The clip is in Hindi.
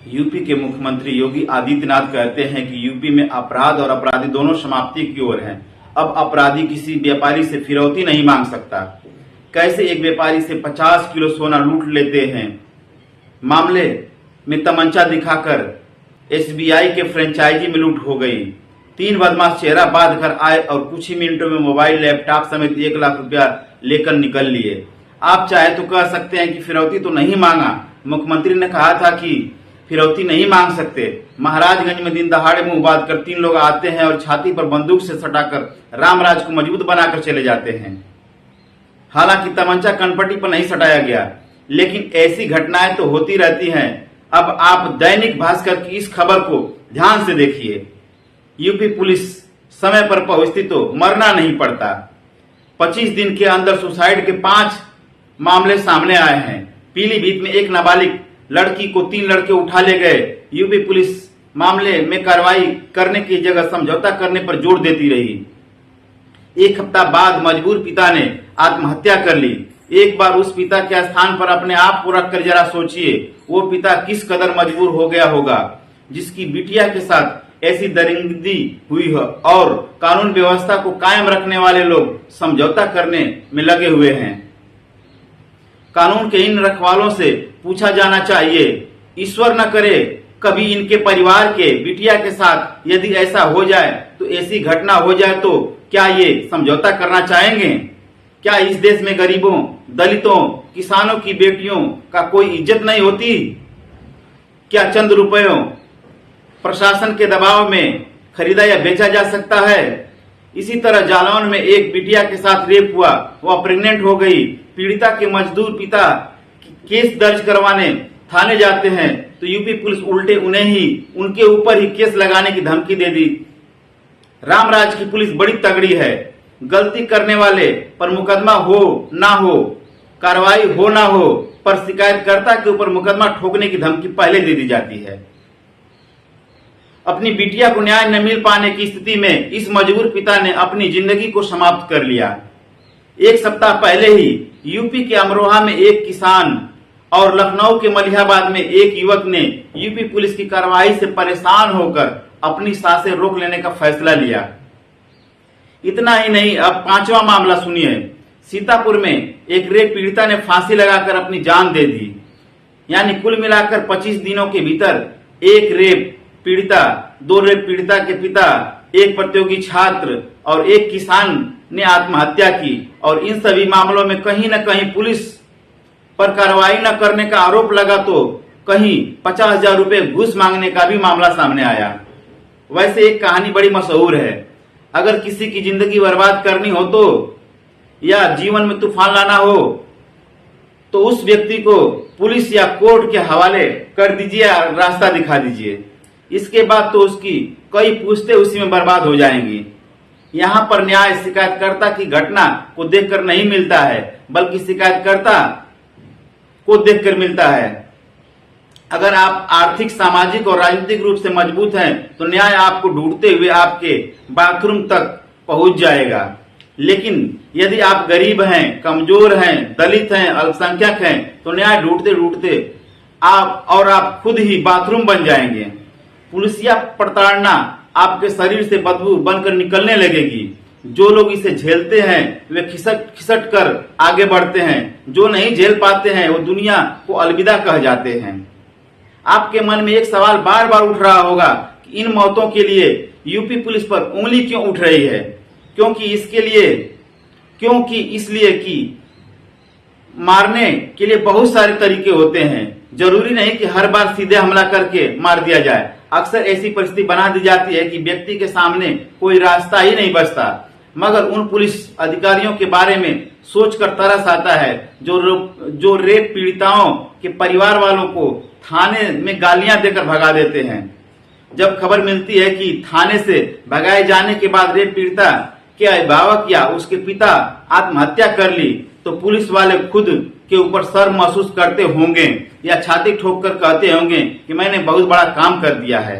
यूपी के मुख्यमंत्री योगी आदित्यनाथ कहते हैं कि यूपी में अपराध और अपराधी दोनों समाप्ति की ओर हैं। अब अपराधी किसी व्यापारी से फिरौती नहीं मांग सकता। कैसे एक व्यापारी से 50 किलो सोना लूट लेते हैं। मामले में तमंचा दिखाकर एसबीआई के फ्रेंचाइजी में लूट हो गई। 3 बदमाश चेहरा बांध कर आए और कुछ ही मिनटों में मोबाइल, लैपटॉप समेत 1 लाख रुपया लेकर निकल लिए। आप चाहे तो कह सकते हैं कि फिरौती तो नहीं मांगा। मुख्यमंत्री ने कहा था कि फिरौती नहीं मांग सकते। महाराजगंज में दिन दहाड़े मुंह बांध कर 3 लोग आते हैं और छाती पर बंदूक से सटाकर रामराज को मजबूत बनाकर चले जाते हैं। हालांकि तमंचा कनपट्टी पर नहीं सटाया गया, लेकिन ऐसी घटनाएं तो होती रहती हैं। अब आप दैनिक भास्कर की इस खबर को ध्यान से देखिए। यूपी पुलिस समय पर पहुंचती तो मरना नहीं पड़ता। 25 दिन के अंदर सुसाइड के 5 मामले सामने आए हैं। पीलीभीत में एक नाबालिग लड़की को 3 लड़के उठा ले गए। यूपी पुलिस मामले में कार्रवाई करने की जगह समझौता करने पर जोर देती रही। 1 हफ्ता बाद मजबूर पिता ने आत्महत्या कर ली। एक बार उस पिता के स्थान पर अपने आप को रखकर जरा सोचिए, वो पिता किस कदर मजबूर हो गया होगा जिसकी बिटिया के साथ ऐसी दरिंदगी हुई है और कानून व्यवस्था को कायम रखने वाले लोग समझौता करने में लगे हुए हैं। कानून के इन रखवालों से पूछा जाना चाहिए, ईश्वर न करे कभी इनके परिवार के बिटिया के साथ यदि ऐसा हो जाए तो ऐसी घटना हो जाए तो क्या ये समझौता करना चाहेंगे? क्या इस देश में गरीबों, दलितों, किसानों की बेटियों का कोई इज्जत नहीं होती? क्या चंद रुपयों प्रशासन के दबाव में खरीदा या बेचा जा सकता है? इसी तरह जालौन में एक बिटिया के साथ रेप हुआ, वह प्रेग्नेंट हो गई। पीड़िता के मजदूर पिता केस दर्ज करवाने थाने जाते हैं तो यूपी पुलिस उल्टे उनके ऊपर ही केस लगाने की धमकी दे दी। रामराज की पुलिस बड़ी तगड़ी है। गलती करने वाले पर मुकदमा हो ना हो, कार्रवाई हो ना हो, पर शिकायतकर्ता के ऊपर मुकदमा ठोकने की धमकी पहले दे दी जाती है। अपनी बिटिया को न्याय न मिल पाने की स्थिति में इस मजबूर पिता ने अपनी जिंदगी को समाप्त कर लिया। 1 सप्ताह पहले ही यूपी के अमरोहा में एक किसान और लखनऊ के मलिहाबाद में एक युवक ने यूपी पुलिस की कार्रवाई से परेशान होकर अपनी सांसें रोक लेने का फैसला लिया। इतना ही नहीं, अब 5वां मामला सुनिए। सीतापुर में एक रेप पीड़िता ने फांसी लगाकर अपनी जान दे दी। यानी कुल मिलाकर 25 दिनों के भीतर 1 रेप पीड़िता, 2 रेप पीड़िता के पिता, 1 प्रतियोगी छात्र और 1 किसान ने आत्महत्या की। और इन सभी मामलों में कहीं न कहीं पुलिस पर कार्रवाई न करने का आरोप लगा तो कहीं 50,000 रुपए घूस मांगने का भी मामला सामने आया। वैसे एक कहानी बड़ी मशहूर है, अगर किसी की जिंदगी बर्बाद करनी हो तो या जीवन में तूफान लाना हो तो उस व्यक्ति को पुलिस या कोर्ट के हवाले कर दीजिए, रास्ता दिखा दीजिए। इसके बाद तो उसकी कई पुश्तें उसी में बर्बाद हो जाएंगी। यहाँ पर न्याय शिकायतकर्ता की घटना को देखकर नहीं मिलता है, बल्कि शिकायतकर्ता को देखकर मिलता है। अगर आप आर्थिक, सामाजिक और राजनीतिक रूप से मजबूत हैं तो न्याय आपको ढूंढते हुए आपके बाथरूम तक पहुंच जाएगा। लेकिन यदि आप गरीब हैं, कमजोर हैं, दलित हैं, अल्पसंख्यक हैं तो न्याय ढूंढते ढूंढते आप खुद ही बाथरूम बन जाएंगे। पुलिसिया प्रताड़ना आपके शरीर से बदबू बनकर निकलने लगेगी। जो लोग इसे झेलते हैं वे खिसट कर आगे बढ़ते हैं। जो नहीं झेल पाते हैं वो दुनिया को अलविदा कह जाते हैं। आपके मन में एक सवाल बार बार उठ रहा होगा कि इन मौतों के लिए यूपी पुलिस पर उंगली क्यों उठ रही है? क्योंकि इसलिए कि मारने के लिए बहुत सारे तरीके होते हैं। जरूरी नहीं कि हर बार सीधे हमला करके मार दिया जाए। अक्सर ऐसी परिस्थिति बना दी जाती है कि व्यक्ति के सामने कोई रास्ता ही नहीं बचता। मगर उन पुलिस अधिकारियों के बारे में सोचकर तरस आता है जो रेप पीड़िताओं के परिवार वालों को थाने में गालियां देकर भगा देते हैं। जब खबर मिलती है कि थाने से भगाए जाने के बाद रेप पीड़िता के अभिभावक या उसके पिता आत्महत्या कर ली तो पुलिस वाले खुद के ऊपर शर्म महसूस करते होंगे या छाती ठोक कर कहते होंगे कि मैंने बहुत बड़ा काम कर दिया है।